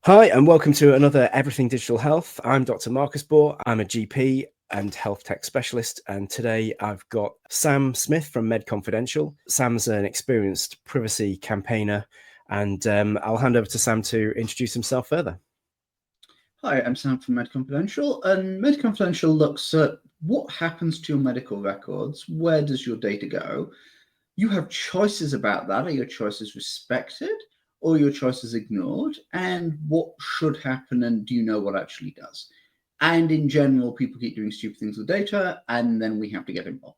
Hi, and welcome to another Everything Digital Health. I'm Dr. Marcus Bohr. I'm a GP and health tech specialist. And today I've got Sam Smith from MedConfidential. Sam's an experienced privacy campaigner, and I'll hand over to Sam to introduce himself further. Hi, I'm Sam from MedConfidential, and MedConfidential looks at what happens to your medical records. Where does your data go? You have choices about that. Are your choices respected or your choices ignored? And what should happen, and do you know what actually does? And in general, people keep doing stupid things with data, and then we have to get involved.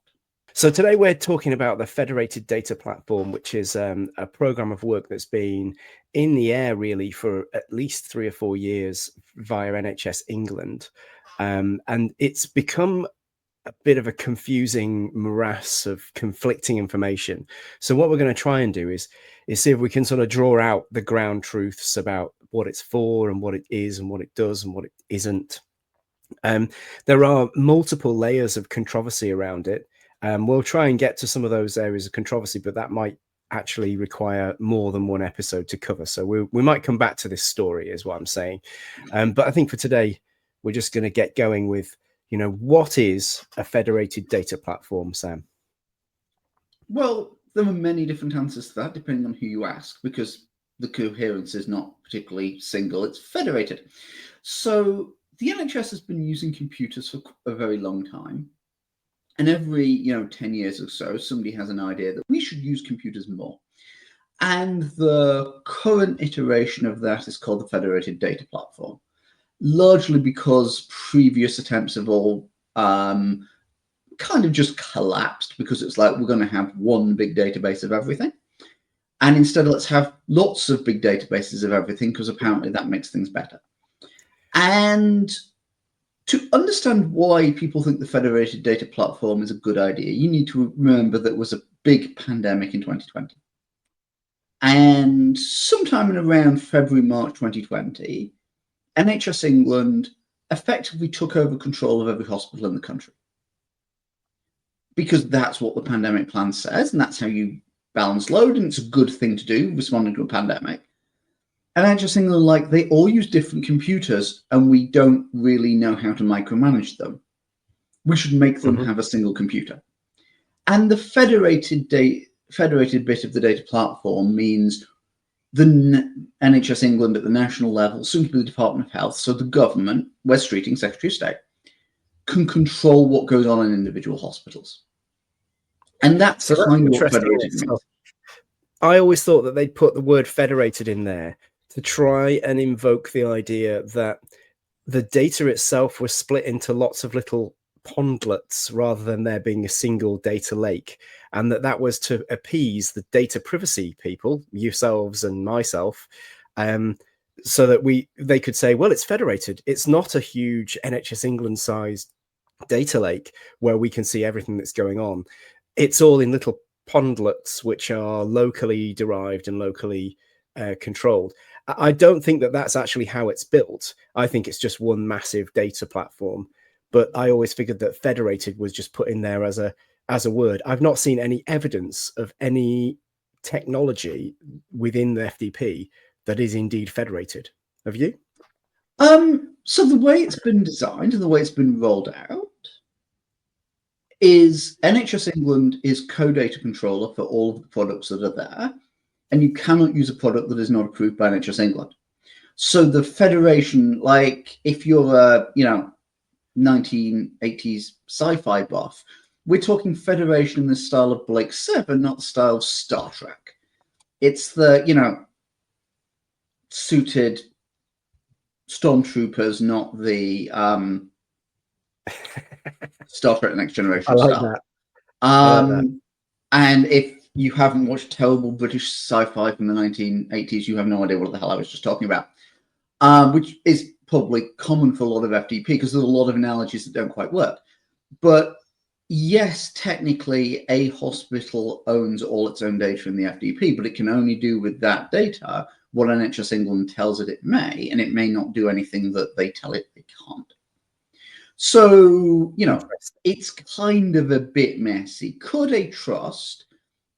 So today we're talking about the Federated Data Platform, which is a program of work that's been in the air really for at least 3 or 4 years via NHS England. And it's become a bit of a confusing morass of conflicting information. So what we're going to try and do is see if we can sort of draw out the ground truths about what it's for and what it is and what it does and what it isn't. There are multiple layers of controversy around it. We'll try and get to some of those areas of controversy, but that might actually require more than one episode to cover. So we might come back to this story, is what I'm saying. But I think for today, we're just going to get going with, what is a federated data platform, Sam? Well, there are many different answers to that, depending on who you ask, because the coherence is not particularly single, it's federated. So the NHS has been using computers for a very long time. And every 10 years or so, somebody has an idea that we should use computers more. And the current iteration of that is called the Federated Data Platform, largely because previous attempts have all kind of just collapsed, because it's like, we're going to have one big database of everything. And instead, let's have lots of big databases of everything, because apparently that makes things better. And to understand why people think the Federated Data Platform is a good idea, you need to remember that there was a big pandemic in 2020. And sometime in around February, March 2020, NHS England effectively took over control of every hospital in the country. Because that's what the pandemic plan says, and that's how you balance load, and it's a good thing to do, responding to a pandemic. And NHS England, they all use different computers, and we don't really know how to micromanage them. We should make them have a single computer. And the federated bit of the data platform means the NHS England at the national level, soon to be the Department of Health, so the government, Wes Streeting, Secretary of State, can control what goes on in individual hospitals. And that's kind of what federated means. I always thought that they'd put the word federated in there to try and invoke the idea that the data itself was split into lots of little pondlets rather than there being a single data lake, and that was to appease the data privacy people, yourselves and myself, so that they could say, well, it's federated. It's not a huge NHS England sized data lake where we can see everything that's going on. It's all in little pondlets which are locally derived and locally controlled. I don't think that that's actually how it's built. I think it's just one massive data platform. But I always figured that federated was just put in there as a word. I've not seen any evidence of any technology within the FDP that is indeed federated. Have you? So the way it's been designed and the way it's been rolled out is NHS England is co-data controller for all of the products that are there, and you cannot use a product that is not approved by NHS England. So the federation, if you're a 1980s sci-fi buff, we're talking federation in the style of Blake Seven, not the style of Star Trek. It's the suited stormtroopers, not the Star Trek Next Generation I like style. that. I like that. And if you haven't watched terrible British sci-fi from the 1980s, you have no idea what the hell I was just talking about, which is probably common for a lot of FDP, because there's a lot of analogies that don't quite work. But yes, technically, a hospital owns all its own data in the FDP, but it can only do with that data what NHS England tells it may, and it may not do anything that they tell it it can't. So, it's kind of a bit messy. Could a trust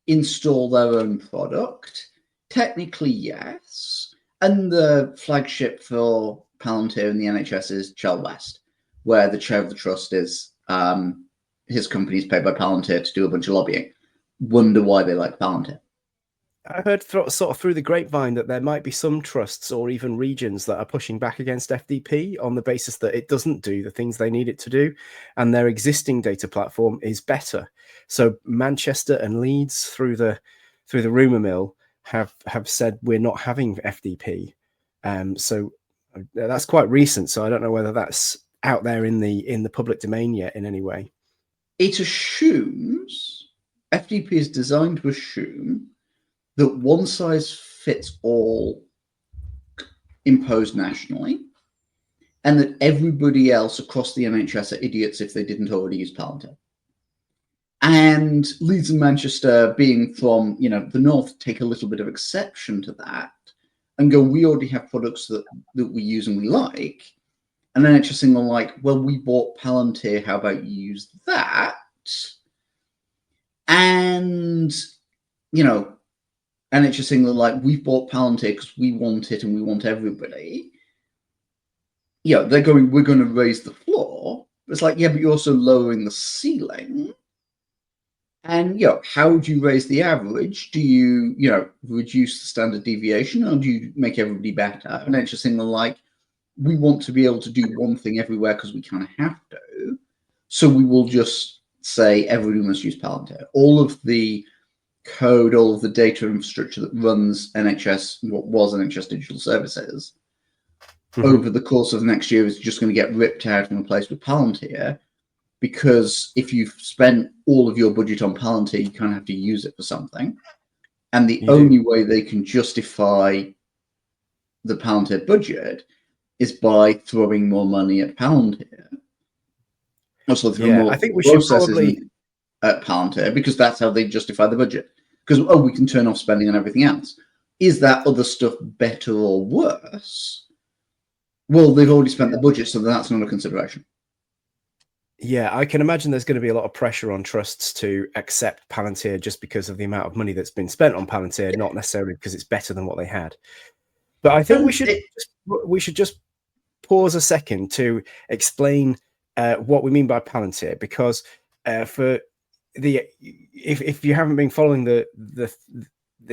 install their own product? Technically, yes. And the flagship for Palantir in the NHS is Chell West, where the chair of the trust is his company's paid by Palantir to do a bunch of lobbying. Wonder why they like Palantir. I heard sort of through the grapevine that there might be some trusts or even regions that are pushing back against FDP on the basis that it doesn't do the things they need it to do, and their existing data platform is better. So Manchester and Leeds, through the rumour mill, have said we're not having FDP. So that's quite recent. So I don't know whether that's out there in the public domain yet in any way. It assumes FDP is designed to assume that one size fits all imposed nationally, and that everybody else across the NHS are idiots if they didn't already use Palantir. And Leeds and Manchester, being from the north, take a little bit of exception to that and go, we already have products that we use and we like. And NHS England like, well, we bought Palantir, how about you use that? And NHS England like, we've bought Palantir because we want it and we want everybody. They're going, we're going to raise the floor. It's like, yeah, but you're also lowering the ceiling. And how do you raise the average? Do you reduce the standard deviation, or do you make everybody better? And NHS England like, we want to be able to do one thing everywhere because we kind of have to. So we will just say everybody must use Palantir. All of the code, all of the data infrastructure that runs NHS, what was NHS Digital Services, over the course of next year is just going to get ripped out and replaced with Palantir, because if you've spent all of your budget on Palantir, you kind of have to use it for something. And the only way they can justify the Palantir budget is by throwing more money at Palantir. Also, more I think we should probably at Palantir, because that's how they justify the budget. Because we can turn off spending on everything else. Is that other stuff better or worse? Well, they've already spent the budget, so that's not a consideration. Yeah, I can imagine there's going to be a lot of pressure on trusts to accept Palantir just because of the amount of money that's been spent on Palantir, not necessarily because it's better than what they had. But I think we should just pause a second to explain what we mean by Palantir, because for if you haven't been following the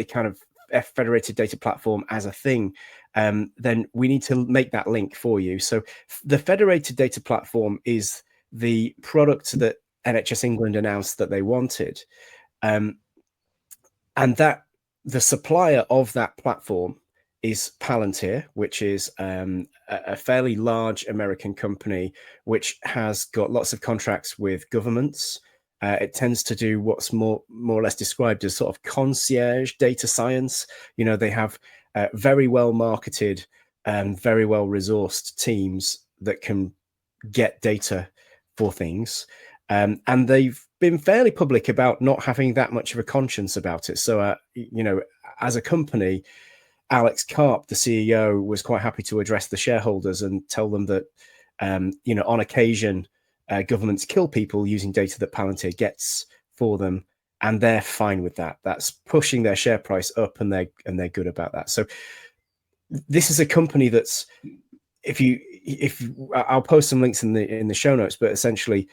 kind of Federated Data Platform as a thing, then we need to make that link for you. So the Federated Data Platform is the product that NHS England announced that they wanted, and that the supplier of that platform is Palantir, which is a fairly large American company which has got lots of contracts with governments. It tends to do what's more or less described as sort of concierge data science. They have very well marketed and very well resourced teams that can get data for things. And they've been fairly public about not having that much of a conscience about it. So, as a company, Alex Karp, the CEO, was quite happy to address the shareholders and tell them that, on occasion, governments kill people using data that Palantir gets for them, and they're fine with that. That's pushing their share price up, and they're good about that. So this is a company that's, if I'll post some links in the show notes, but essentially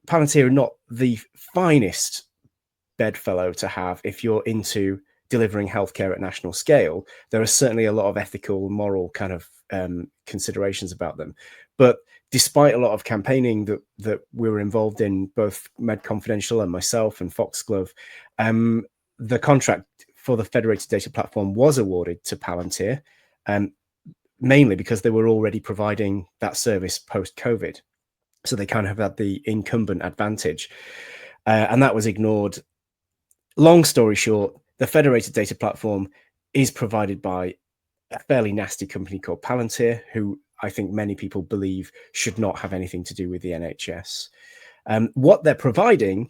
Palantir are not the finest bedfellow to have if you're into delivering healthcare at national scale. There are certainly a lot of ethical, moral kind of considerations about them. But despite a lot of campaigning that we were involved in, both MedConfidential and myself and Foxglove, the contract for the Federated Data Platform was awarded to Palantir, mainly because they were already providing that service post-COVID. So they kind of had the incumbent advantage. And that was ignored. Long story short, the Federated Data Platform is provided by a fairly nasty company called Palantir, who I think many people believe should not have anything to do with the NHS. What they're providing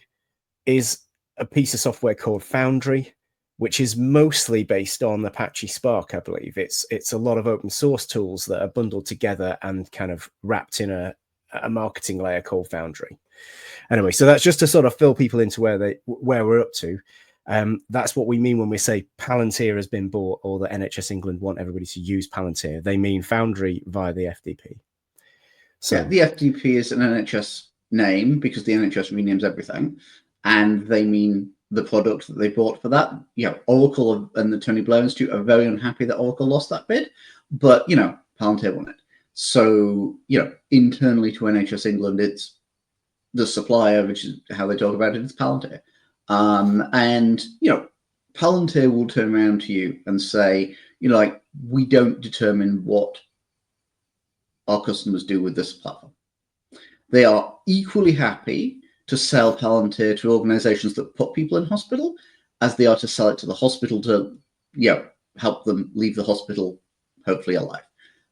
is a piece of software called Foundry, which is mostly based on Apache Spark, I believe. It's a lot of open source tools that are bundled together and kind of wrapped in a marketing layer called Foundry. Anyway, so that's just to sort of fill people into where we're up to. That's what we mean when we say Palantir has been bought, or the NHS England want everybody to use Palantir. They mean Foundry via the FDP. So yeah, the FDP is an NHS name because the NHS renames everything, and they mean the product that they bought for that. Oracle and the Tony Blair Institute are very unhappy that Oracle lost that bid, but Palantir won it. So internally to NHS England, it's the supplier, which is how they talk about it, it's Palantir. And Palantir will turn around to you and say, we don't determine what our customers do with this platform. They are equally happy to sell Palantir to organizations that put people in hospital as they are to sell it to the hospital to help them leave the hospital hopefully alive.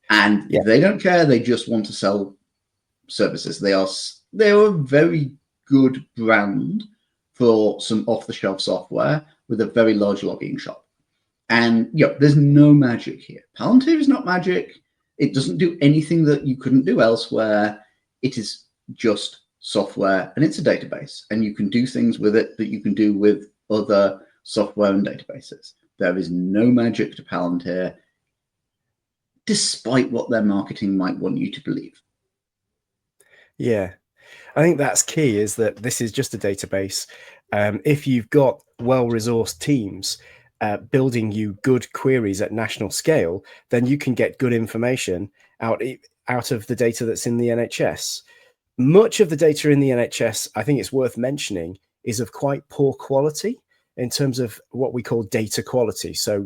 And they don't care. They just want to sell services. They're a very good brand for some off-the-shelf software with a very large lobbying shop. And there's no magic here. Palantir is not magic. It doesn't do anything that you couldn't do elsewhere. It is just software, and it's a database, and you can do things with it that you can do with other software and databases. There is no magic to Palantir, despite what their marketing might want you to believe. Yeah, I think that's key, is that this is just a database. If you've got well-resourced teams building you good queries at national scale, then you can get good information out of the data that's in the NHS. Much of the data in the NHS, I think it's worth mentioning, is of quite poor quality in terms of what we call data quality. So,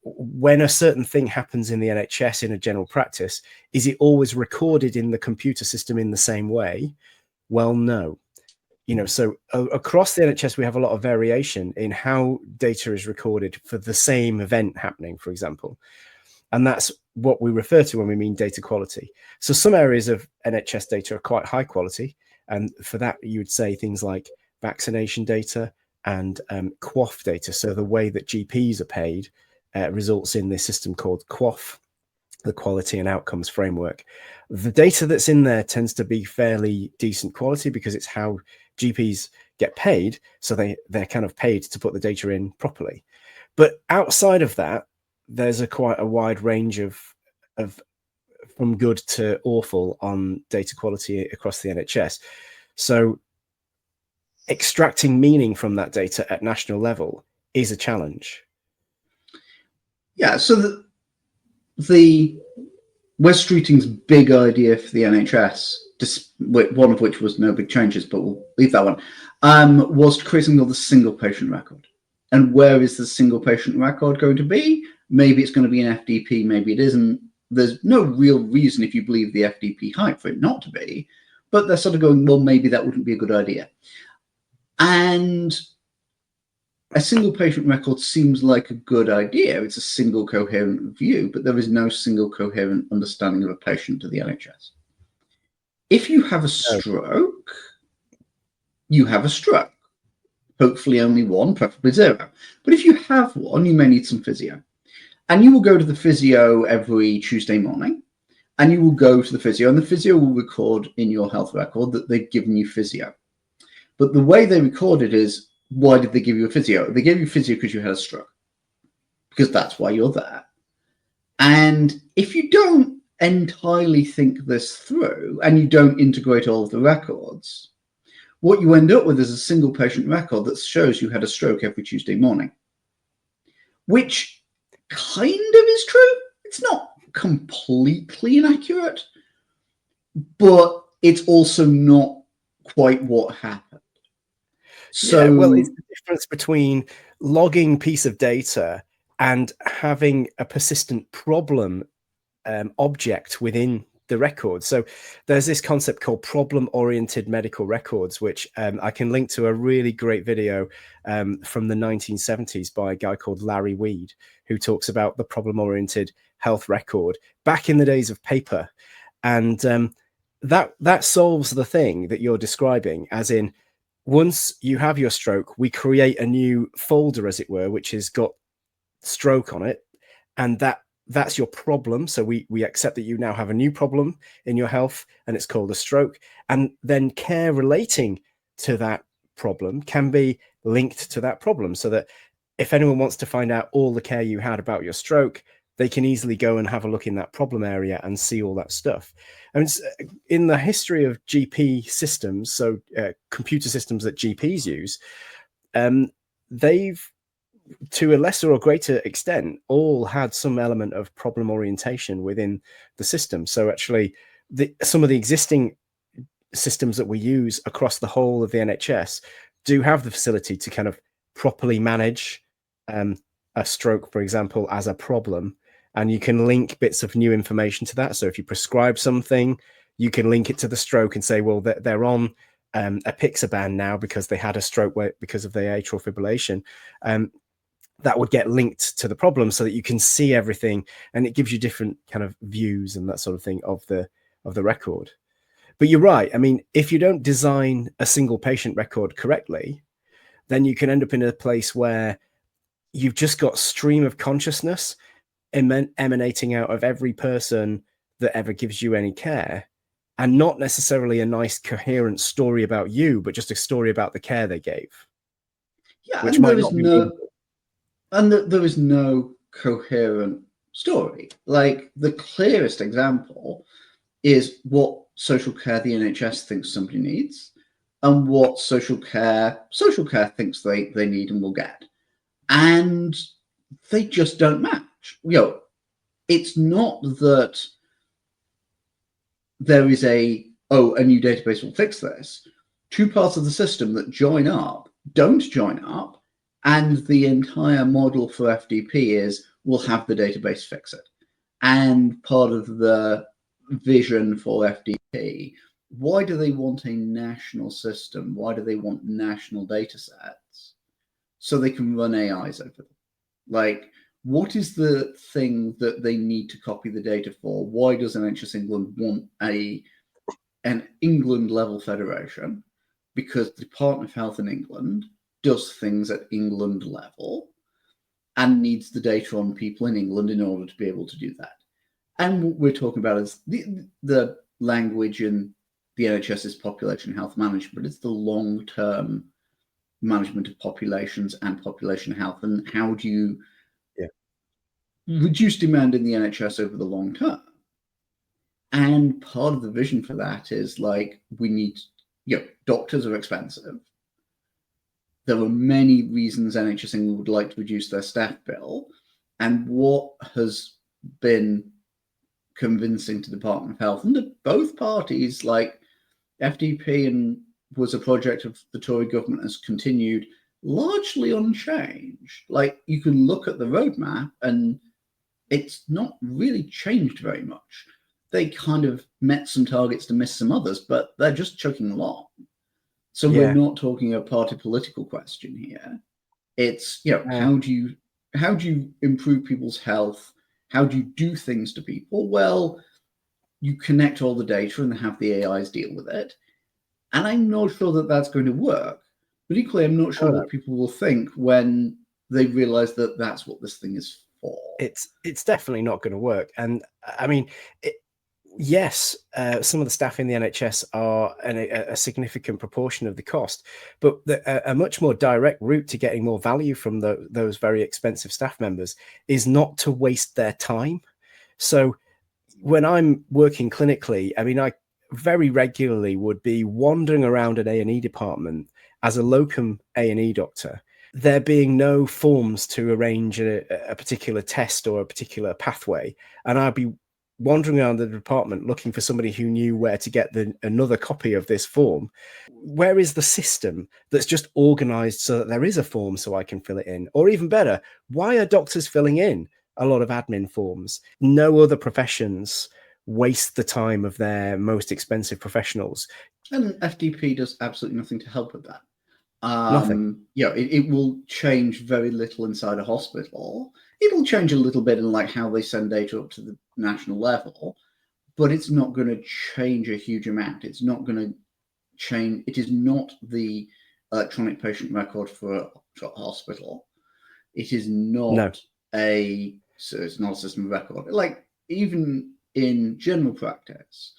when a certain thing happens in the NHS in a general practice, is it always recorded in the computer system in the same way? Well, no. So across the NHS, we have a lot of variation in how data is recorded for the same event happening, for example. And that's what we refer to when we mean data quality. So some areas of NHS data are quite high quality. And for that, you would say things like vaccination data and QoF data. So the way that GPs are paid results in this system called QoF, the Quality and Outcomes Framework. The data that's in there tends to be fairly decent quality because it's how GPs get paid. So they're kind of paid to put the data in properly. But outside of that, there's quite a wide range of from good to awful on data quality across the NHS. So extracting meaning from that data at national level is a challenge. Yeah, so the Wes Streeting's big idea for the NHS, one of which was no big changes, but we'll leave that one, was to create something called the single patient record. And where is the single patient record going to be? Maybe it's going to be an FDP, maybe it isn't. There's no real reason, if you believe the FDP hype, for it not to be, but they're sort of going, well, maybe that wouldn't be a good idea. And a single patient record seems like a good idea. It's a single coherent view, but there is no single coherent understanding of a patient to the NHS. If you have a stroke, you have a stroke. Hopefully only one, preferably zero. But if you have one, you may need some physio. And you will go to the physio every Tuesday morning, and you will go to the physio, and the physio will record in your health record that they've given you physio. But the way they record it is, why did they give you a physio? They gave you physio because you had a stroke, because that's why you're there. And if you don't entirely think this through and you don't integrate all of the records, what you end up with is a single patient record that shows you had a stroke every Tuesday morning, which kind of is true. It's not completely inaccurate, but it's also not quite what happened. So, yeah, well, it's the difference between logging piece of data and having a persistent problem object within the record. So there's this concept called problem-oriented medical records, which I can link to a really great video from the 1970s by a guy called Larry Weed, who talks about the problem-oriented health record back in the days of paper. And that solves the thing that you're describing, as in, once you have your stroke, we create a new folder, as it were, which has got stroke on it, and that's your problem. So we accept that you now have a new problem in your health, and it's called a stroke. And then care relating to that problem can be linked to that problem, so that if anyone wants to find out all the care you had about your stroke, they can easily go and have a look in that problem area and see all that stuff. And in the history of GP systems, so computer systems that GPs use, they've, to a lesser or greater extent, all had some element of problem orientation within the system. So actually, some of the existing systems that we use across the whole of the NHS do have the facility to kind of properly manage a stroke, for example, as a problem. And you can link bits of new information to that. So if you prescribe something, you can link it to the stroke and say, well, they're on a Pixaban now because they had a stroke because of the atrial fibrillation. That would get linked to the problem so that you can see everything, and it gives you different kind of views and that sort of thing of the record. But you're right. I mean, if you don't design a single patient record correctly, then you can end up in a place where you've just got stream of consciousness emanating out of every person that ever gives you any care, and not necessarily a nice coherent story about you, but just a story about the care they gave. Yeah, which and might not be meaningful. there is no coherent story. Like, the clearest example is what social care the NHS thinks somebody needs, and what social care thinks they need and will get. And they just don't match. It's not that there is a new database will fix this. Two parts of the system that don't join up, and the entire model for FDP is we'll have the database fix it. And part of the vision for FDP, why do they want a national system? Why do they want national data sets? So they can run AIs over them. Like, what is the thing that they need to copy the data for? Why does NHS England want an England level federation? Because the Department of Health in England does things at England level and needs the data on people in England in order to be able to do that. And what we're talking about is the language in the NHS's population health management, but it's the long-term management of populations and population health, and how do you reduce demand in the NHS over the long term. And part of the vision for that is, like, we need, doctors are expensive. There are many reasons NHS England would like to reduce their staff bill. And what has been convincing to the Department of Health and to both parties, like FDP, and was a project of the Tory government, has continued largely unchanged. Like, you can look at the roadmap and it's not really changed very much. They kind of met some targets to miss some others, but they're just chugging along. So we're not talking a party political question here. It's, how do you improve people's health? How do you do things to people? Well, you connect all the data and have the AIs deal with it. And I'm not sure that that's going to work. But equally, I'm not sure what people will think when they realize that that's what this thing is for. It's definitely not going to work. And I mean, yes, some of the staff in the NHS are a significant proportion of the cost, but a much more direct route to getting more value from those very expensive staff members is not to waste their time. So when I'm working clinically, I mean, I very regularly would be wandering around an A&E department as a locum A&E doctor, there being no forms to arrange a particular test or a particular pathway. And I'd be wandering around the department looking for somebody who knew where to get another copy of this form. Where is the system that's just organized so that there is a form so I can fill it in? Or even better, why are doctors filling in a lot of admin forms? No other professions waste the time of their most expensive professionals. And FDP does absolutely nothing to help with that. Nothing. It will change very little inside a hospital. It'll change a little bit in, like, how they send data up to the national level, but it's not going to change a huge amount. It's not going to change. It is not the electronic patient record for a hospital. It is not it's not a system of record. Like, even in general practice,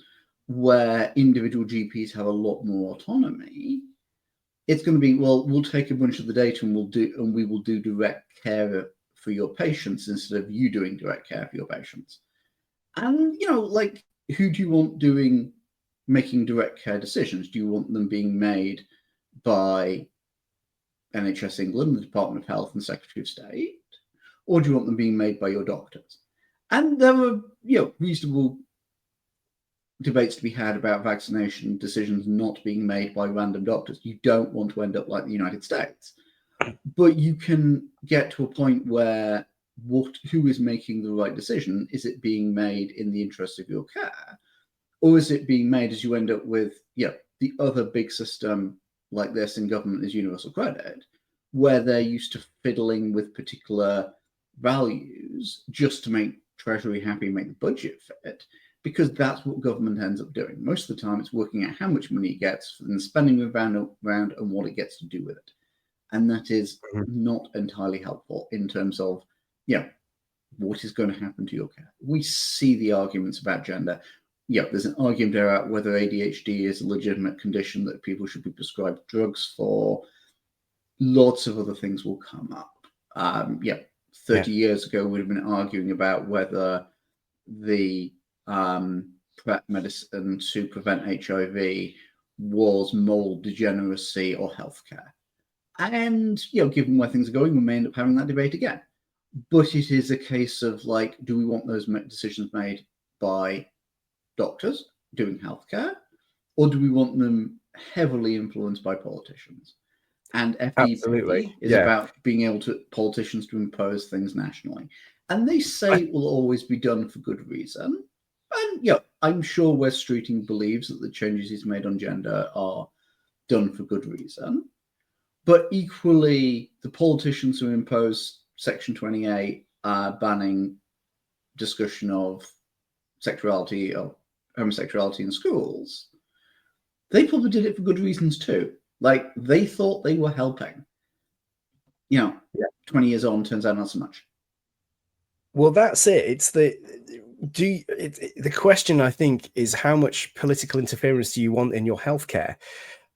where individual GPs have a lot more autonomy, it's going to be, well, we'll take a bunch of the data and we will do direct care for your patients instead of you doing direct care for your patients. And like, who do you want making direct care decisions? Do you want them being made by NHS England, the Department of Health, and Secretary of State, or do you want them being made by your doctors? And there are reasonable debates to be had about vaccination decisions not being made by random doctors. You don't want to end up like the United States, but you can get to a point where who is making the right decision? Is it being made in the interest of your care, or is it being made as you end up with the other big system like this in government is universal credit, where they're used to fiddling with particular values just to make Treasury happy, make the budget fit, because that's what government ends up doing. Most of the time, it's working out how much money it gets and spending around and what it gets to do with it. And that is not entirely helpful in terms of, what is going to happen to your care. We see the arguments about gender. There's an argument about whether ADHD is a legitimate condition that people should be prescribed drugs for. Lots of other things will come up. 30 years ago, we'd have been arguing about whether the PrEP medicine to prevent HIV was moral degeneracy or healthcare. And, given where things are going, we may end up having that debate again. But it is a case of, like, do we want those decisions made by doctors doing healthcare, or do we want them heavily influenced by politicians? And FDP is about being able to politicians to impose things nationally. And they say it will always be done for good reason. And I'm sure Wes Streeting believes that the changes he's made on gender are done for good reason. But equally, the politicians who impose Section 28 banning discussion of sexuality or homosexuality in schools, they probably did it for good reasons too. Like, they thought they were helping. 20 years on, turns out not so much. Well, that's it. It's the question, I think, is how much political interference do you want in your healthcare?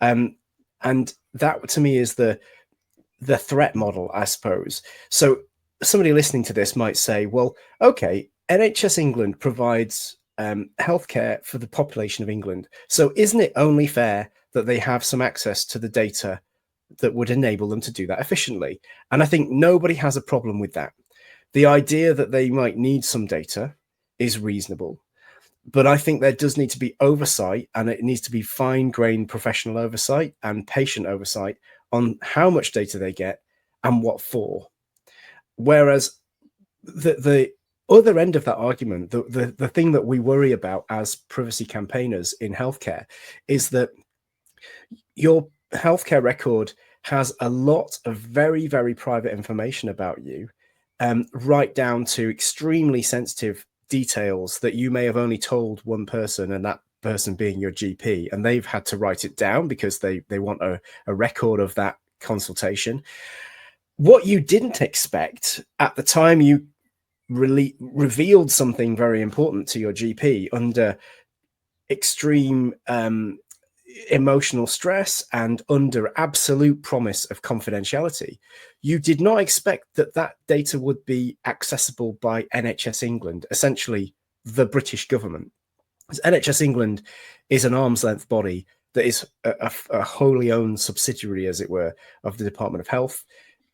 And that, to me, is the threat model, I suppose. So somebody listening to this might say, well, okay, NHS England provides healthcare for the population of England. So isn't it only fair that they have some access to the data that would enable them to do that efficiently? And I think nobody has a problem with that. The idea that they might need some data is reasonable. But I think there does need to be oversight, and it needs to be fine-grained professional oversight and patient oversight on how much data they get and what for. Whereas the other end of that argument, the thing that we worry about as privacy campaigners in healthcare, is that your healthcare record has a lot of very, very private information about you, right down to extremely sensitive details that you may have only told one person, and that person being your GP, and they've had to write it down because they want a record of that consultation. What you didn't expect at the time you revealed something very important to your GP under extreme emotional stress and under absolute promise of confidentiality, you did not expect that data would be accessible by NHS England, essentially the British government. NHS England is an arm's length body that is a wholly owned subsidiary, as it were, of the Department of Health.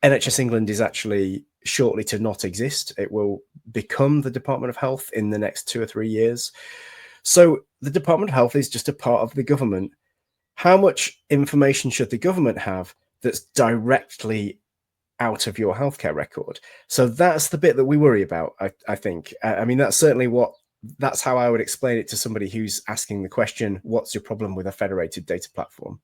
NHS England is actually shortly to not exist. It will become the Department of Health in the next 2 or 3 years. So the Department of Health is just a part of the government. How much information should the government have that's directly out of your healthcare record? So that's the bit that we worry about, I think. I mean, that's how I would explain it to somebody who's asking the question, what's your problem with a federated data platform?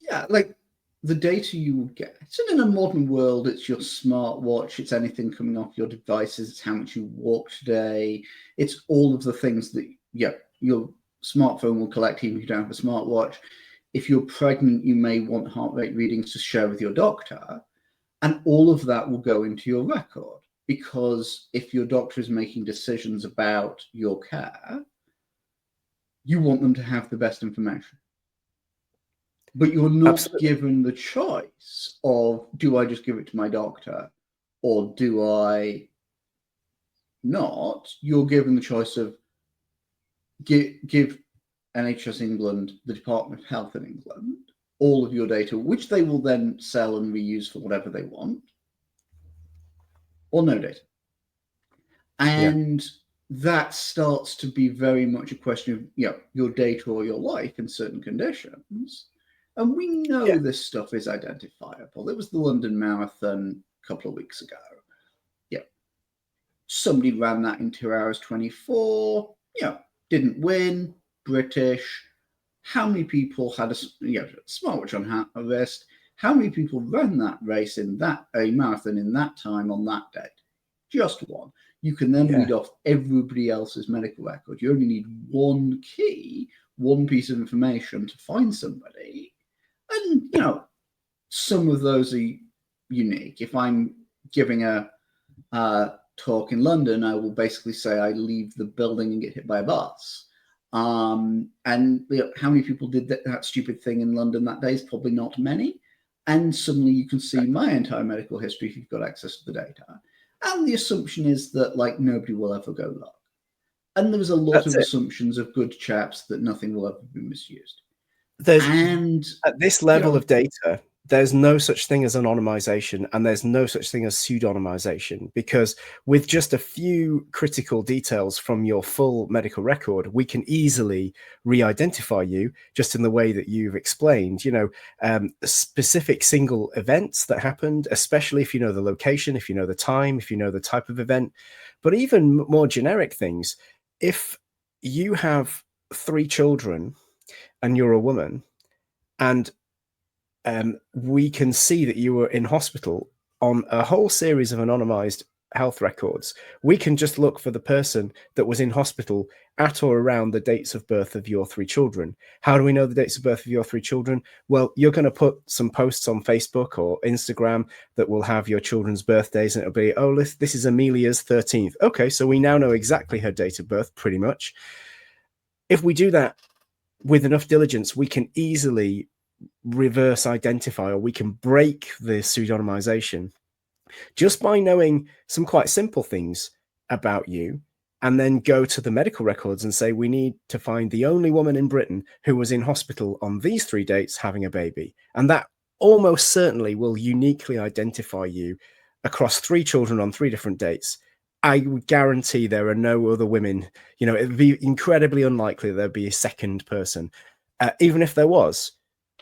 Yeah, like, the data you would get. So in a modern world, it's your smartwatch, it's anything coming off your devices, it's how much you walk today, it's all of the things that, your smartphone will collect even if you don't have a smartwatch. If you're pregnant, you may want heart rate readings to share with your doctor, and all of that will go into your record, because if your doctor is making decisions about your care, you want them to have the best information. But you're not Absolutely. given the choice of, do I just give it to my doctor or do I not? You're given the choice of give NHS England, the Department of Health in England, all of your data, which they will then sell and reuse for whatever they want, or no data. Yeah. And that starts to be very much a question of, your data or your life in certain conditions. And we know Yeah. this stuff is identifiable. There was the London Marathon a couple of weeks ago. Yeah. Somebody ran that in 2 hours 24, didn't win, British. How many people had a smartwatch on a wrist? How many people ran that race in a marathon in that time on that date? Just one. You can then Yeah. read off everybody else's medical record. You only need one key, one piece of information to find somebody. And, some of those are unique. If I'm giving a talk in London, I will basically say I leave the building and get hit by a bus. And how many people did that stupid thing in London that day is probably not many. And suddenly you can see my entire medical history if you've got access to the data. And the assumption is that nobody will ever go wrong. And there was a lot That's of it. assumptions of good chaps that nothing will ever be misused. There's And, At this level of data, there's no such thing as anonymization and there's no such thing as pseudonymization, because with just a few critical details from your full medical record, we can easily re-identify you just in the way that you've explained, specific single events that happened, especially if you know the location, if you know the time, if you know the type of event, but even more generic things. If you have 3 children and you're a woman, and we can see that you were in hospital on a whole series of anonymized health records. We can just look for the person that was in hospital at or around the dates of birth of your 3 children. How do we know the dates of birth of your 3 children? Well, you're going to put some posts on Facebook or Instagram that will have your children's birthdays, and it'll be, oh, this is Amelia's 13th. Okay, so we now know exactly her date of birth, pretty much. If we do that with enough diligence, we can easily reverse identify, or we can break the pseudonymization just by knowing some quite simple things about you, and then go to the medical records and say, we need to find the only woman in Britain who was in hospital on these 3 dates having a baby. And that almost certainly will uniquely identify you across 3 children on 3 different dates. I would guarantee there are no other women. It would be incredibly unlikely there'd be a second person. Even if there was,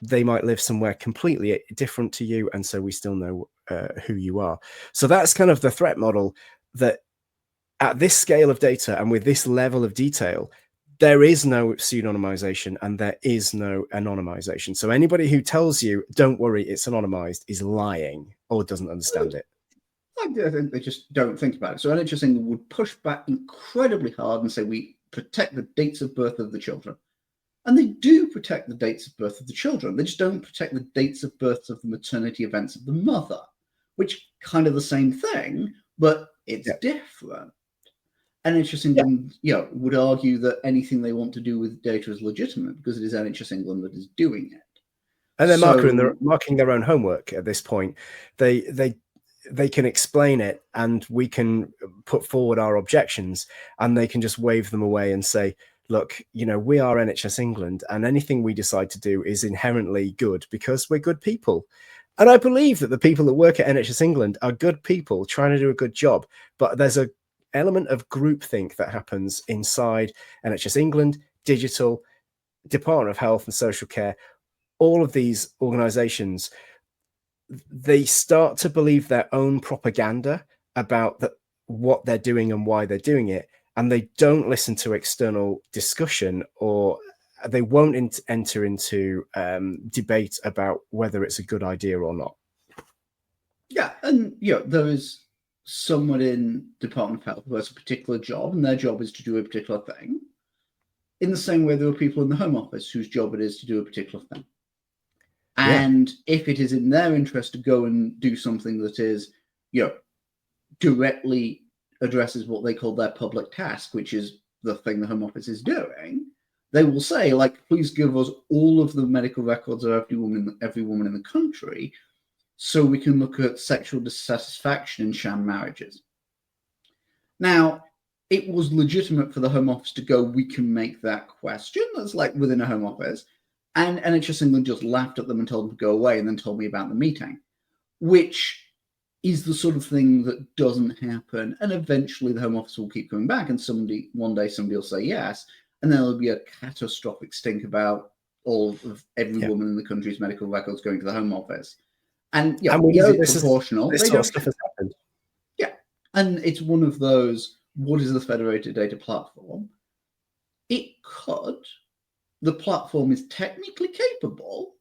they might live somewhere completely different to you, and so we still know who you are. So that's kind of the threat model, that at this scale of data and with this level of detail, there is no pseudonymization and there is no anonymization. So anybody who tells you, don't worry, it's anonymized, is lying or doesn't understand it. I think they just don't think about it. So NHS England would push back incredibly hard and say, we protect the dates of birth of the children. And they do protect the dates of birth of the children. They just don't protect the dates of birth of the maternity events of the mother, which kind of the same thing, but it's different. NHS England, would argue that anything they want to do with data is legitimate because it is NHS England that is doing it. And they're marking their own homework at this point. They can explain it, and we can put forward our objections, and they can just wave them away and say, look, we are NHS England, and anything we decide to do is inherently good because we're good people. And I believe that the people that work at NHS England are good people trying to do a good job. But there's an element of groupthink that happens inside NHS England, Digital, Department of Health and Social Care. All of these organizations, they start to believe their own propaganda about what they're doing and why they're doing it, and they don't listen to external discussion, or they won't enter into debate about whether it's a good idea or not. Yeah, and there is someone in Department of Health who has a particular job, and their job is to do a particular thing. In the same way, there are people in the Home Office whose job it is to do a particular thing. And if it is in their interest to go and do something that is, directly addresses what they call their public task, which is the thing the Home Office is doing, they will say, like, please give us all of the medical records of every woman in the country so we can look at sexual dissatisfaction in sham marriages. Now, it was legitimate for the Home Office to go, we can make that question. That's like within a Home Office. And NHS England just laughed at them and told them to go away and then told me about the meeting, which is the sort of thing that doesn't happen. And eventually the Home Office will keep coming back and one day somebody will say yes. And then there'll be a catastrophic stink about all of every woman in the country's medical records going to the Home Office. And yeah, we know is it proportional? This sort of stuff has happened. Yeah. And it's one of those, what is the Federated Data Platform? It could. The platform is technically capable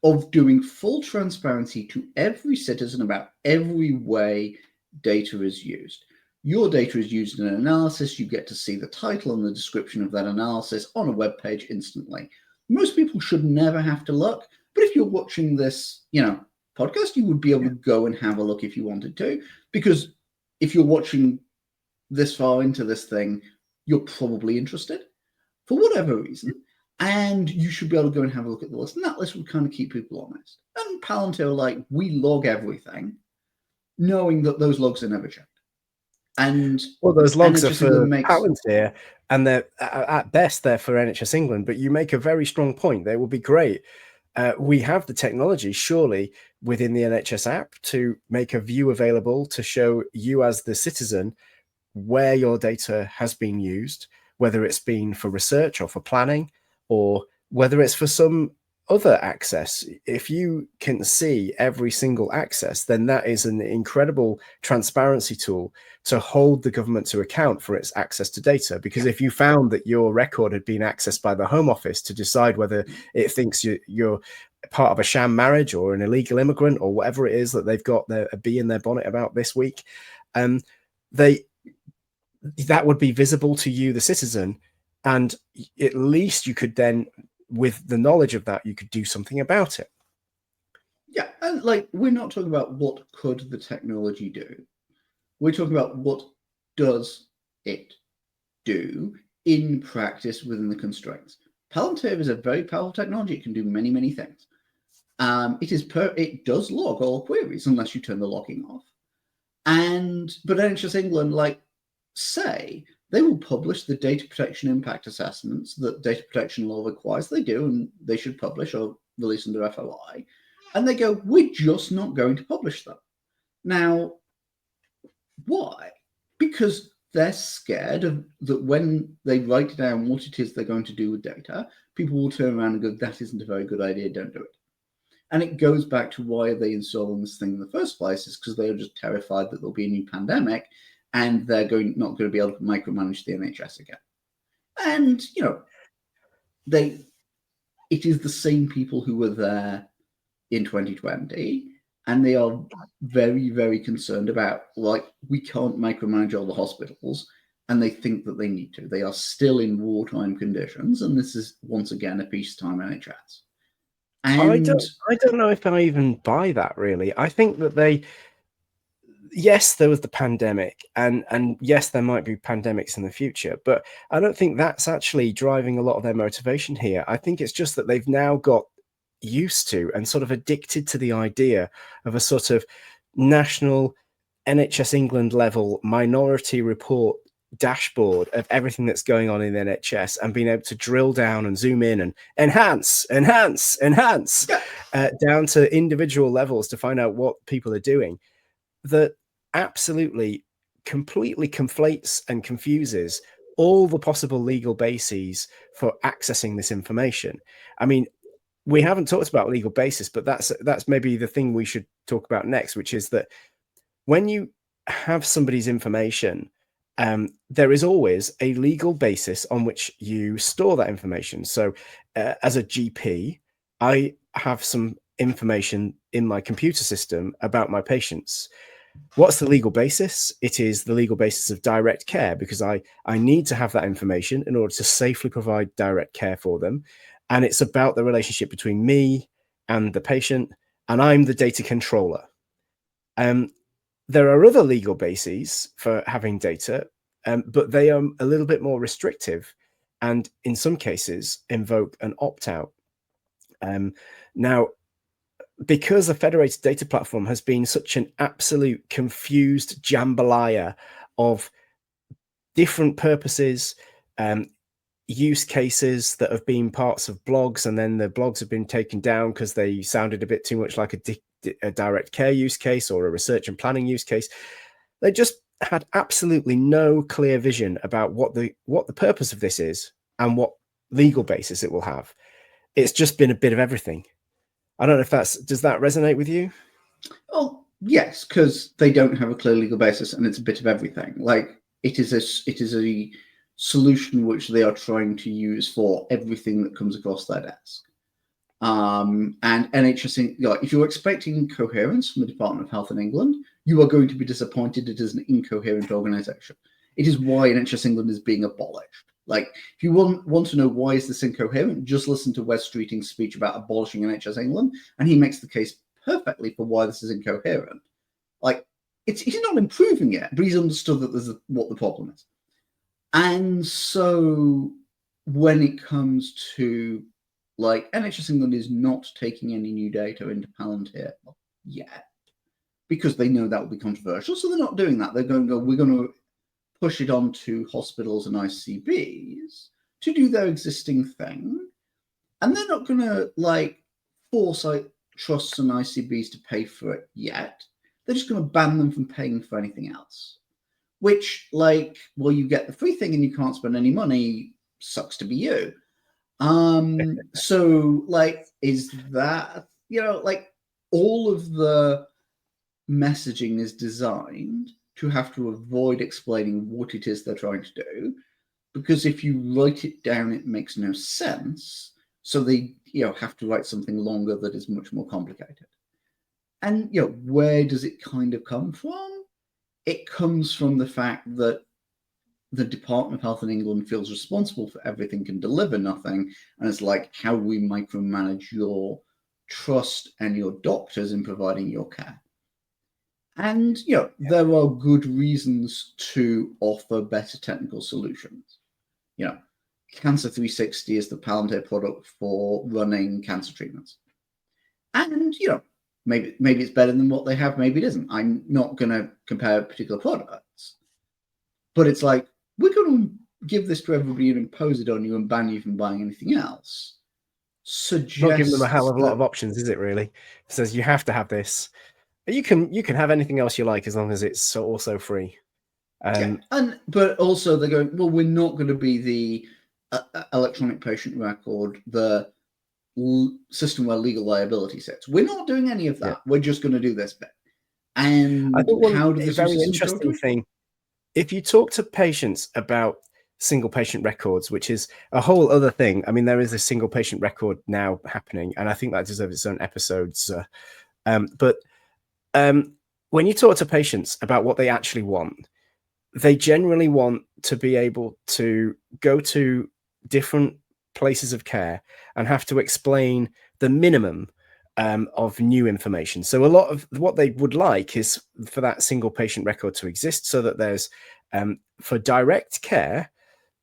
of doing full transparency to every citizen about every way data is used. Your data is used in an analysis. You get to see the title and the description of that analysis on a web page instantly. Most people should never have to look, but if you're watching this, podcast, you would be able to go and have a look if you wanted to, because if you're watching this far into this thing, you're probably interested for whatever reason, and you should be able to go and have a look at the list. And that list would kind of keep people honest. And Palantir are like, we log everything, knowing that those logs are never checked. And those logs are for Palantir, and they're at best they're for NHS England. But you make a very strong point. They will be great. We have the technology, surely, within the NHS app to make a view available to show you as the citizen where your data has been used, whether it's been for research or for planning, or whether it's for some other access. If you can see every single access, then that is an incredible transparency tool to hold the government to account for its access to data. Because if you found that your record had been accessed by the Home Office to decide whether it thinks you're part of a sham marriage or an illegal immigrant or whatever it is that they've got a bee in their bonnet about this week, that would be visible to you, the citizen, and at least you could then, with the knowledge of that, you could do something about it. Yeah, and we're not talking about what could the technology do. We're talking about what does it do in practice within the constraints. Palantir is a very powerful technology. It can do many, many things. It does log all queries unless you turn the logging off. But NHS England, say they will publish the data protection impact assessments that data protection law requires they do, and they should publish or release under FOI. And they go, we're just not going to publish them. Now, why? Because they're scared that when they write down what it is they're going to do with data, people will turn around and go, that isn't a very good idea, don't do it. And it goes back to why are they installing this thing in the first place, is because they are just terrified that there'll be a new pandemic and they're not going to be able to micromanage the NHS again. And, it is the same people who were there in 2020, and they are very, very concerned about, we can't micromanage all the hospitals, and they think that they need to. They are still in wartime conditions, and this is, once again, a peacetime NHS. And I don't know if I even buy that, really. I think that yes, there was the pandemic, and yes, there might be pandemics in the future, but I don't think that's actually driving a lot of their motivation here. I think it's just that they've now got used to and sort of addicted to the idea of a sort of national NHS England level Minority Report dashboard of everything that's going on in the NHS, and being able to drill down and zoom in and enhance down to individual levels to find out what people are doing. That absolutely completely conflates and confuses all the possible legal bases for accessing this information. I mean, we haven't talked about legal basis, but that's maybe the thing we should talk about next, which is that when you have somebody's information, there is always a legal basis on which you store that information. So as a GP, I have some information in my computer system about my patients. What's the legal basis? It is the legal basis of direct care, because I need to have that information in order to safely provide direct care for them. And it's about the relationship between me and the patient, and I'm the data controller. There are other legal bases for having data, but they are a little bit more restrictive. and in some cases invoke an opt-out. Now, because the Federated Data Platform has been such an absolute confused jambalaya of different purposes, use cases that have been parts of blogs, and then the blogs have been taken down because they sounded a bit too much like a direct care use case or a research and planning use case. They just had absolutely no clear vision about what the purpose of this is and what legal basis it will have. It's just been a bit of everything. I don't know if does that resonate with you? Oh, yes, because they don't have a clear legal basis and it's a bit of everything. Like it is a solution which they are trying to use for everything that comes across their desk. And NHS, if you're expecting coherence from the Department of Health in England, you are going to be disappointed. It is an incoherent organisation. It is why NHS England is being abolished. Like, if you want to know why is this incoherent, just listen to Wes Streeting's speech about abolishing NHS England, and he makes the case perfectly for why this is incoherent. Like, he's not improving it, but he's understood that there's what the problem is. And so when it comes to, like, NHS England is not taking any new data into Palantir yet because they know that will be controversial. So they're not doing that. They're going to go, we're going to push it on to hospitals and ICBs to do their existing thing. And they're not going to, like, force trusts and ICBs to pay for it yet. They're just going to ban them from paying for anything else. Which, like, well, you get the free thing and you can't spend any money, sucks to be you. So, like, is that, like, all of the messaging is designed to have to avoid explaining what it is they're trying to do, because if you write it down, it makes no sense. So they, have to write something longer that is much more complicated. And, where does it kind of come from? It comes from the fact that the Department of Health in England feels responsible for everything and deliver nothing. And it's like, how do we micromanage your trust and your doctors in providing your care? And, there are good reasons to offer better technical solutions. Cancer 360 is the Palantir product for running cancer treatments. And, maybe it's better than what they have, maybe it isn't. I'm not going to compare particular products. But it's like, we're going to give this to everybody and impose it on you and ban you from buying anything else. Not giving them a hell of a lot of options, is it really? It says you have to have this. You can have anything else you like as long as it's also free. But also they're going, well, we're not going to be the electronic patient record, the system where legal liability sits. We're not doing any of that. Yeah. We're just going to do this bit. And I think how do this very interesting thing, if you talk to patients about single patient records, which is a whole other thing. I mean, there is a single patient record now happening, and I think that deserves its own episodes. But when you talk to patients about what they actually want, they generally want to be able to go to different places of care and have to explain the minimum of new information. So a lot of what they would like is for that single patient record to exist, so that there's for direct care,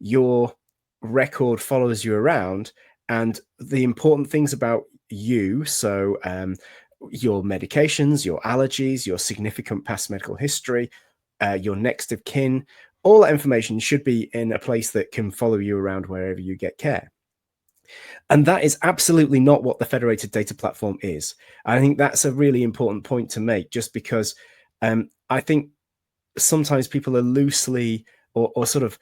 your record follows you around, and the important things about you, so your medications, your allergies, your significant past medical history, your next of kin, all that information should be in a place that can follow you around wherever you get care. And that is absolutely not what the Federated Data Platform is. I think that's a really important point to make, just because I think sometimes people are loosely or sort of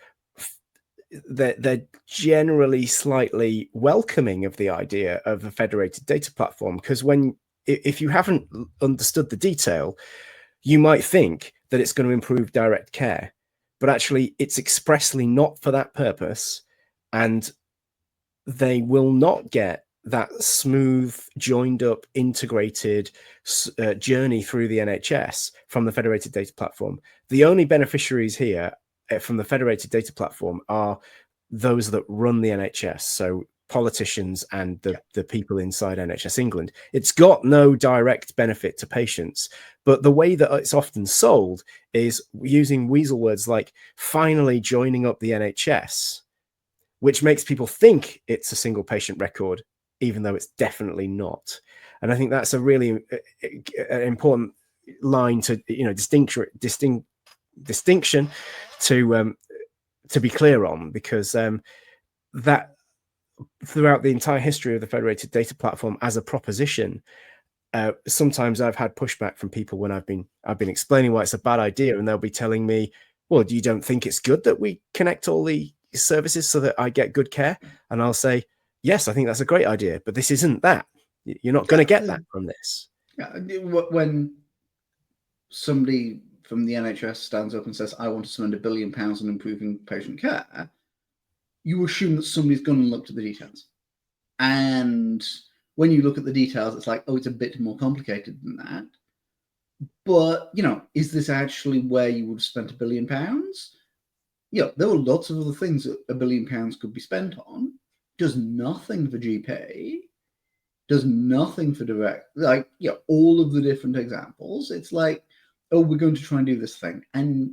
they're generally slightly welcoming of the idea of a Federated Data Platform, because if you haven't understood the detail, you might think that it's going to improve direct care, but actually it's expressly not for that purpose, and they will not get that smooth, joined up, integrated journey through the NHS from the Federated Data Platform. The only beneficiaries here from the Federated Data Platform are those that run the NHS, so politicians and the people inside NHS England. It's got no direct benefit to patients, but the way that it's often sold is using weasel words like finally joining up the NHS, which makes people think it's a single patient record, even though it's definitely not. And I think that's a really important line to, distinction to be clear on, because that throughout the entire history of the Federated Data Platform as a proposition, sometimes I've had pushback from people when I've been explaining why it's a bad idea, and they'll be telling me, well, you don't think it's good that we connect all the services so that I get good care? And I'll say, yes, I think that's a great idea, but this isn't that. You're not going to get that from this. Yeah, when somebody from the NHS stands up and says, I want to spend £1 billion on improving patient care, you assume that somebody's gone and looked at the details. And when you look at the details, it's like, oh, it's a bit more complicated than that. But, is this actually where you would have spent £1 billion? There were lots of other things that £1 billion could be spent on. Does nothing for GP, does nothing for direct, all of the different examples. It's like, oh, we're going to try and do this thing. And,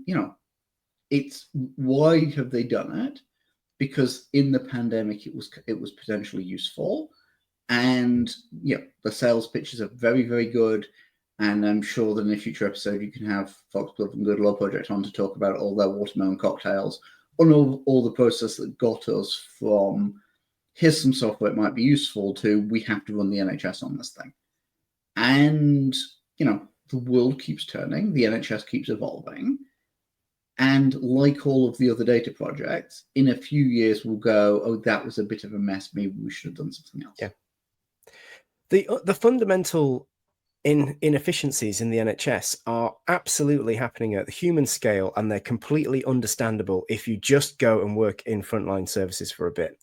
it's why have they done it? Because in the pandemic, it was potentially useful. And, the sales pitches are very, very good. And I'm sure that in a future episode, you can have Foxglove and Good Law Project on to talk about all their watermelon cocktails and all the process that got us from here's some software that might be useful to we have to run the NHS on this thing. And, the world keeps turning, the NHS keeps evolving. And like all of the other data projects, in a few years, we'll go, oh, that was a bit of a mess. Maybe we should have done something else. Yeah. The fundamental inefficiencies in the NHS are absolutely happening at the human scale, and they're completely understandable if you just go and work in frontline services for a bit.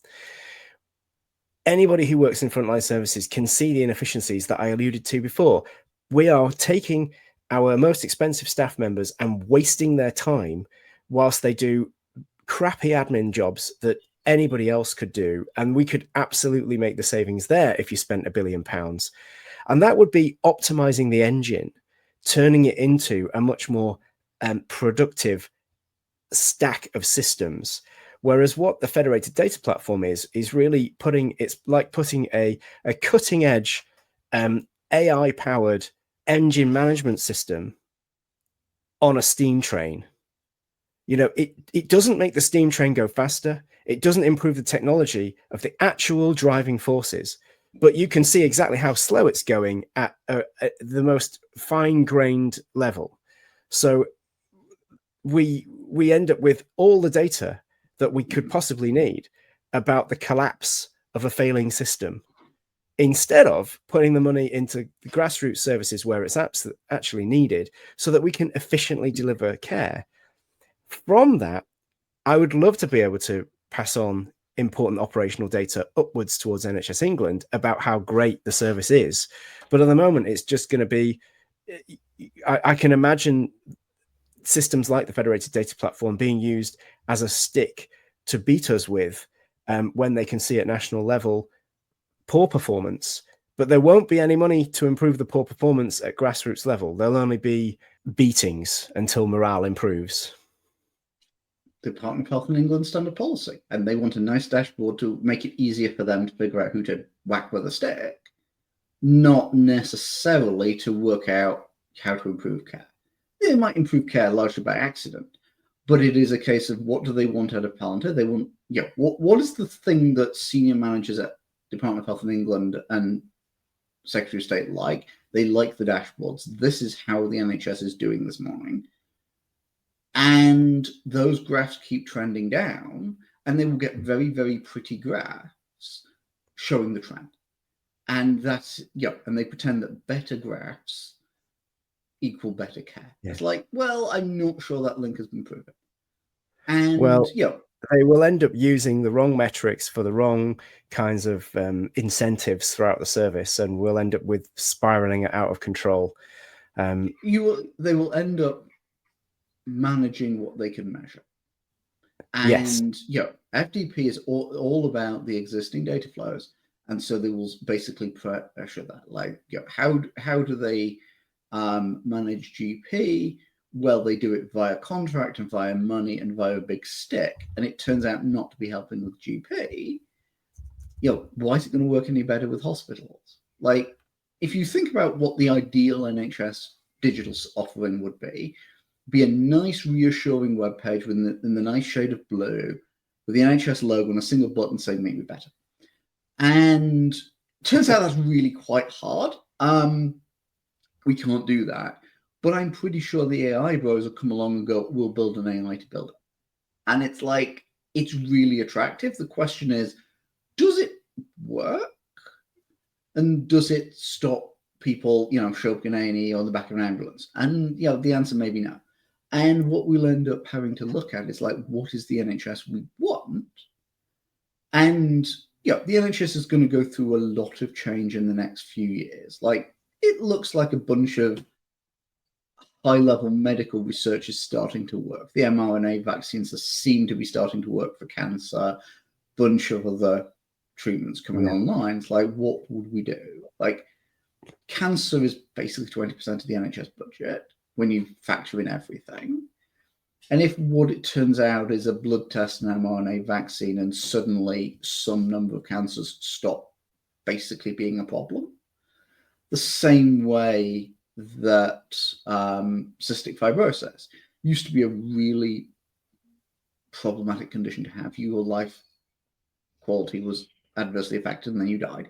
Anybody who works in frontline services can see the inefficiencies that I alluded to before. We are taking our most expensive staff members and wasting their time whilst they do crappy admin jobs that anybody else could do. And we could absolutely make the savings there if you spent £1 billion. And that would be optimizing the engine, turning it into a much more productive stack of systems. Whereas what the Federated Data Platform is really it's like putting a cutting edge AI powered engine management system on a steam train. It doesn't make the steam train go faster. It doesn't improve the technology of the actual driving forces, but you can see exactly how slow it's going at the most fine-grained level. So we end up with all the data that we could possibly need about the collapse of a failing system, instead of putting the money into the grassroots services where it's actually needed so that we can efficiently deliver care. From that, I would love to be able to pass on important operational data upwards towards NHS England about how great the service is. But at the moment, it's just going to be, I can imagine systems like the Federated Data Platform being used as a stick to beat us with when they can see at national level poor performance. But there won't be any money to improve the poor performance at grassroots level. There'll only be beatings until morale improves. The Department of Health in England standard policy, and they want a nice dashboard to make it easier for them to figure out who to whack with a stick, not necessarily to work out how to improve care. They might improve care largely by accident, but it is a case of what do they want out of Palantir? They want, what is the thing that senior managers at Department of Health in England and Secretary of State like? They like the dashboards. This is how the NHS is doing this morning. And those graphs keep trending down, and they will get very, very pretty graphs showing the trend. And that's, and they pretend that better graphs equal better care. Yeah. It's like, well, I'm not sure that link has been proven. And, they will end up using the wrong metrics for the wrong kinds of incentives throughout the service, and we'll end up with spiraling out of control. They will end up managing what they can measure. And FDP is all about the existing data flows, and so they will basically pressure that. Like, how do they manage GP well, they do it via contract and via money and via a big stick, and it turns out not to be helping with GP, why is it going to work any better with hospitals? Like, if you think about what the ideal NHS digital offering would be a nice, reassuring web page in the nice shade of blue with the NHS logo and a single button saying "Make me better." And turns out that's really quite hard. We can't do that. But I'm pretty sure the AI bros will come along and go, we'll build an AI to build it. And it's like, it's really attractive. The question is, does it work? And does it stop people, show up in A&E or the back of an ambulance? And, the answer may be no. And what we'll end up having to look at is like, what is the NHS we want? And, the NHS is going to go through a lot of change in the next few years. Like, it looks like a bunch of high-level medical research is starting to work. The mRNA vaccines seem to be starting to work for cancer. A bunch of other treatments coming online. It's like, what would we do? Like, cancer is basically 20% of the NHS budget when you factor in everything. And if what it turns out is a blood test and mRNA vaccine, and suddenly some number of cancers stop basically being a problem, the same way that cystic fibrosis used to be a really problematic condition to have. Your life quality was adversely affected and then you died.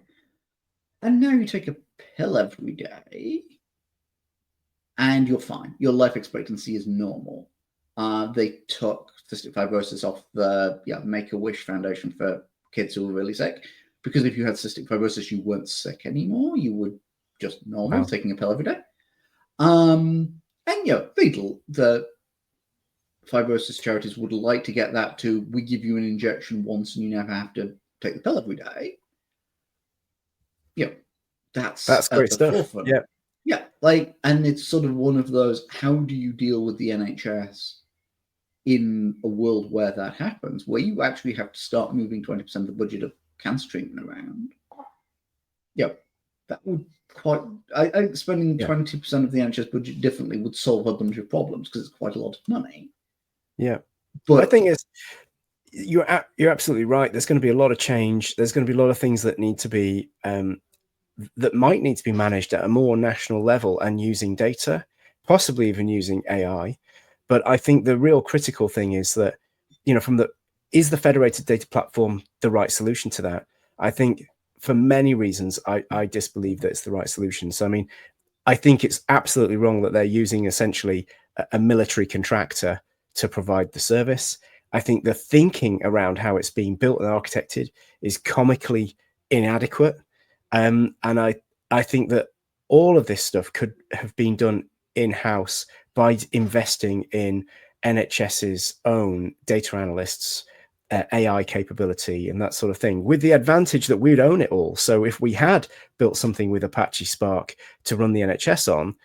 And now you take a pill every day and you're fine. Your life expectancy is normal. They took cystic fibrosis off the Make-A-Wish Foundation for kids who were really sick, because if you had cystic fibrosis, you weren't sick anymore. You were just normal, taking a pill every day. And the fibrosis charities would like to get that to, we give you an injection once and you never have to take the pill every day. That's great stuff. Forefront. Yeah. And it's sort of one of those, how do you deal with the NHS in a world where that happens, where you actually have to start moving 20% of the budget of cancer treatment around? That would I think spending 20% of the NHS budget differently would solve a bunch of problems, because it's quite a lot of money. Yeah. But my thing is, you're absolutely right. There's going to be a lot of change. There's going to be a lot of things that need to be that might need to be managed at a more national level and using data, possibly even using AI. But I think the real critical thing is that, is the Federated Data Platform the right solution to that? I think for many reasons, I disbelieve that it's the right solution. So, I mean, I think it's absolutely wrong that they're using essentially a military contractor to provide the service. I think the thinking around how it's being built and architected is comically inadequate. And I think that all of this stuff could have been done in-house by investing in NHS's own data analysts, AI capability and that sort of thing, with the advantage that we'd own it all. So if we had built something with Apache Spark to run the NHS on,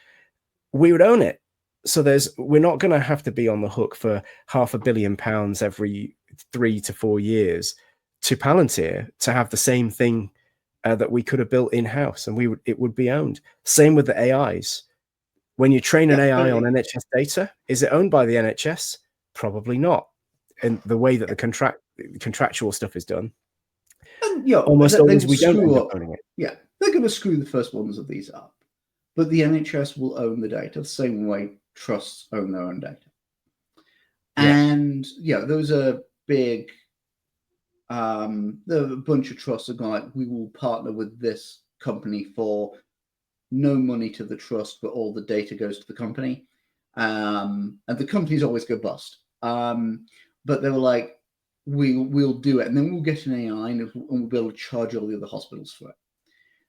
we would own it. So we're not going to have to be on the hook for £500 million every 3 to 4 years to Palantir to have the same thing that we could have built in-house, and it would be owned. Same with the AIs. When you train an AI on NHS data, is it owned by the NHS? Probably not. And the way that the contractual stuff is done, and almost always we don't end up owning it. Yeah, they're going to screw the first ones of these up, but the NHS will own the data the same way trusts own their own data. And those are big. There are a bunch of trusts are going like, we will partner with this company for no money to the trust, but all the data goes to the company. And the companies always go bust. But they were like, we'll do it, and then we'll get an AI and we'll be able to charge all the other hospitals for it.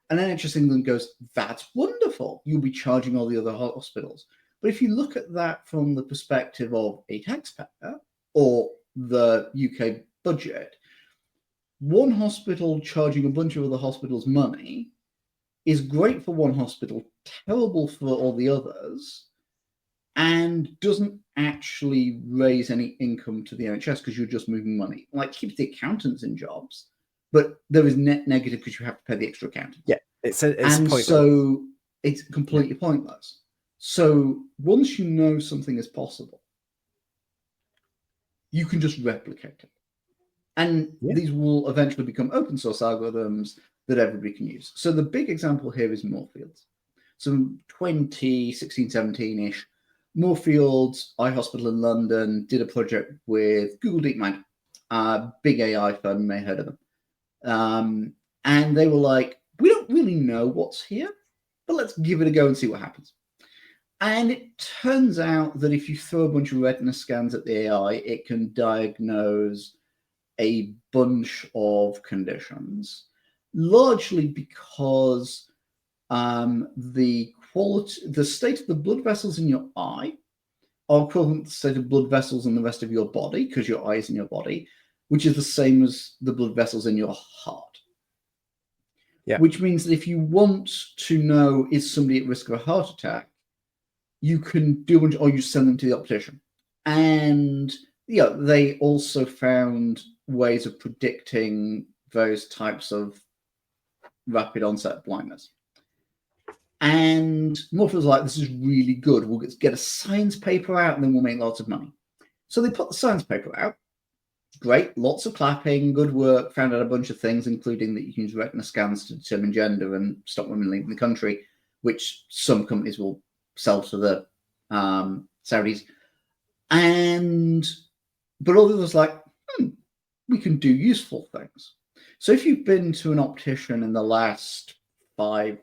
And NHS England goes, that's wonderful. You'll be charging all the other hospitals. But if you look at that from the perspective of a taxpayer or the UK budget, one hospital charging a bunch of other hospitals money is great for one hospital, terrible for all the others, and doesn't actually raise any income to the NHS because you're just moving money. Like, keeps the accountants in jobs, but there is net negative because you have to pay the extra accountant. Yeah, it's pointless. So it's completely pointless. So once you know something is possible, you can just replicate it. And Yeah. these will eventually become open source algorithms that everybody can use. So the big example here is Moorfields. So 2016, 17-ish, Moorfields, Eye Hospital in London, did a project with Google DeepMind, a big AI firm, you may have heard of them. And they were like, we don't really know what's here, but let's give it a go and see what happens. And it turns out that if you throw a bunch of retina scans at the AI, it can diagnose a bunch of conditions, largely because the state of the blood vessels in your eye are equivalent to the state of blood vessels in the rest of your body, because your eye is in your body, which is the same as the blood vessels in your heart. Yeah. Which means that if you want to know is somebody at risk of a heart attack, you can do it, or you send them to the optician. And they also found ways of predicting various types of rapid onset blindness. And Morph was like, this is really good. We'll get a science paper out and then we'll make lots of money. So they put the science paper out. Great, lots of clapping, good work, found out a bunch of things, including that you can use retina scans to determine gender and stop women leaving the country, which some companies will sell to the Saudis. But all of us like, we can do useful things. So if you've been to an optician in the last 5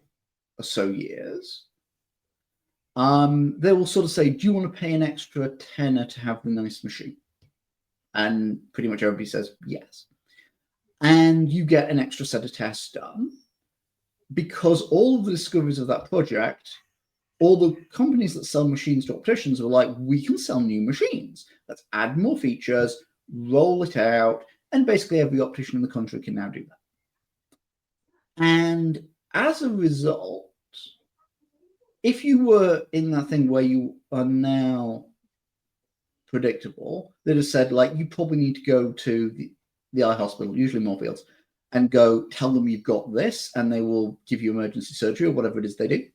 or so years, they will sort of say, do you want to pay an extra tenner to have the nice machine? And pretty much everybody says yes. And you get an extra set of tests done, because all of the discoveries of that project, all the companies that sell machines to opticians were like, we can sell new machines. Let's add more features, roll it out, and basically every optician in the country can now do that. And as a result, if you were in that thing where you are now predictable, they just said, like, you probably need to go to the eye hospital, usually Moorfields, and go tell them you've got this, and they will give you emergency surgery or whatever it is they do.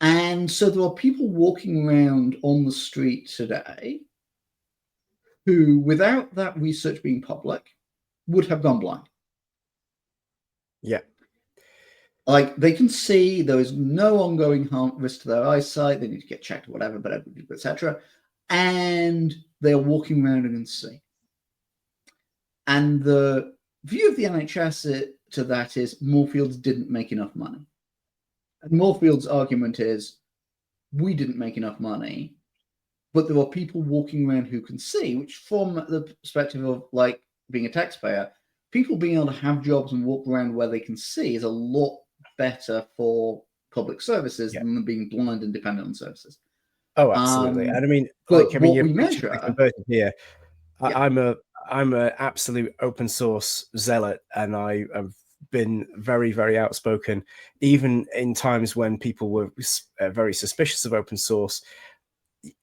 And so there are people walking around on the street today who, without that research being public, would have gone blind. Yeah. Like, they can see, there is no ongoing harm, risk to their eyesight, they need to get checked or whatever, but etc. And they are walking around and can see. And the view of the NHS to that is Moorfields didn't make enough money. And Moorfields' argument is, we didn't make enough money, but there are people walking around who can see, which from the perspective of like being a taxpayer, people being able to have jobs and walk around where they can see is a lot better for public services than them being blind and dependent on services. Oh, absolutely. And I mean, but what you're we preaching to the measure, converted here. I'm an absolute open source zealot, and I have been very, very outspoken, even in times when people were very suspicious of open source.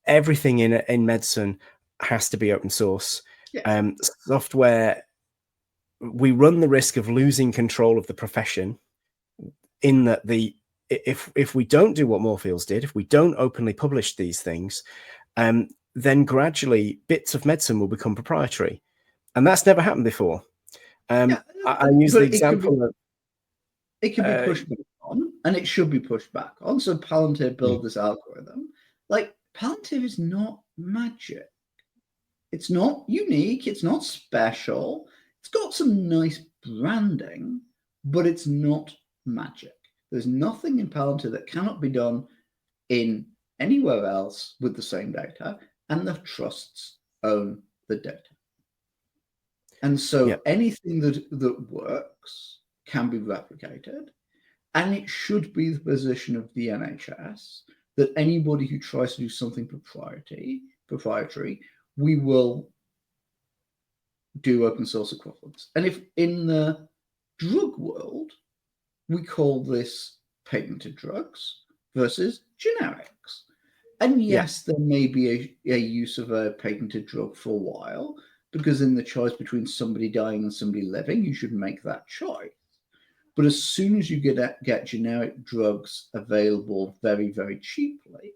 Everything in medicine has to be open source. Software, we run the risk of losing control of the profession, in that if we don't do what Moorfields did, if we don't openly publish these things, then gradually bits of medicine will become proprietary, and that's never happened before. I use the example of it can be pushed back on, and it should be pushed back on. So Palantir build this algorithm. Like, Palantir is not magic. It's not unique. It's not special. It's got some nice branding, but it's not magic. There's nothing in Palantir that cannot be done in anywhere else with the same data, and the trusts own the data. And so anything that works can be replicated, and it should be the position of the NHS that anybody who tries to do something proprietary, we will do open source equivalents. And if in the drug world, we call this patented drugs versus generics. And yes, there may be a use of a patented drug for a while, because in the choice between somebody dying and somebody living, you should make that choice. But as soon as you get generic drugs available very, very cheaply,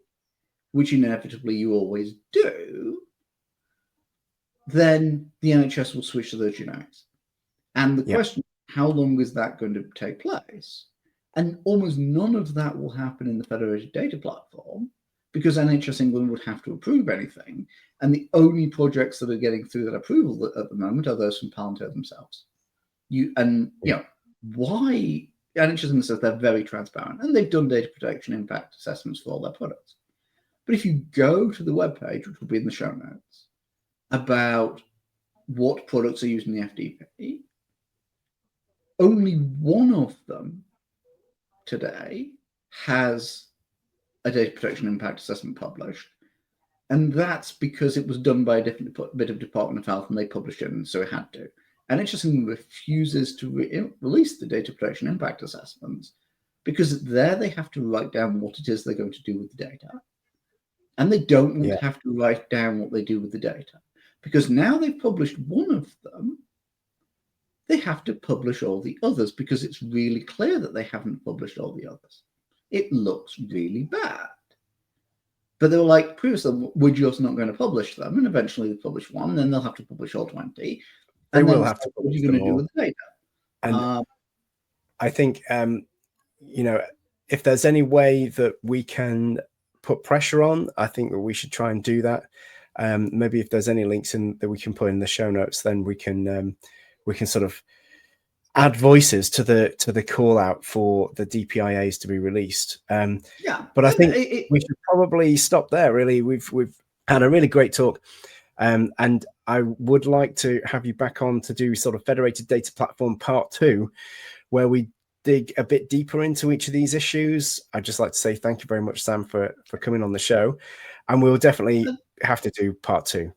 which inevitably you always do, then the NHS will switch to those generics. And the Yeah. question, how long is that going to take place? And almost none of that will happen in the Federated Data Platform because NHS England would have to approve anything. And the only projects that are getting through that approval at the moment are those from Palantir themselves. Why? NHS England says they're very transparent and they've done data protection impact assessments for all their products. But if you go to the webpage, which will be in the show notes, about what products are used in the FDP, only one of them today has a data protection impact assessment published. And that's because it was done by a different bit of Department of Health and they published it, and so it had to. And it just refuses to release the data protection impact assessments because there they have to write down what it is they're going to do with the data. And they don't want to have to write down what they do with the data. Because now they've published one of them, they have to publish all the others because it's really clear that they haven't published all the others. It looks really bad. But they were like, previously, we're just not going to publish them. And eventually they publish one, then they'll have to publish all 20. They will have to publish. What are you going to do with the data? And I think, if there's any way that we can put pressure on, I think that we should try and do that. Maybe if there's any links that we can put in the show notes, then we can sort of add voices to the call out for the DPIAs to be released. But I think we should probably stop there. Really, we've had a really great talk, and I would like to have you back on to do sort of Federated Data Platform Part 2, where we dig a bit deeper into each of these issues. I'd just like to say thank you very much, Sam, for coming on the show, and we'll definitely have to do Part 2.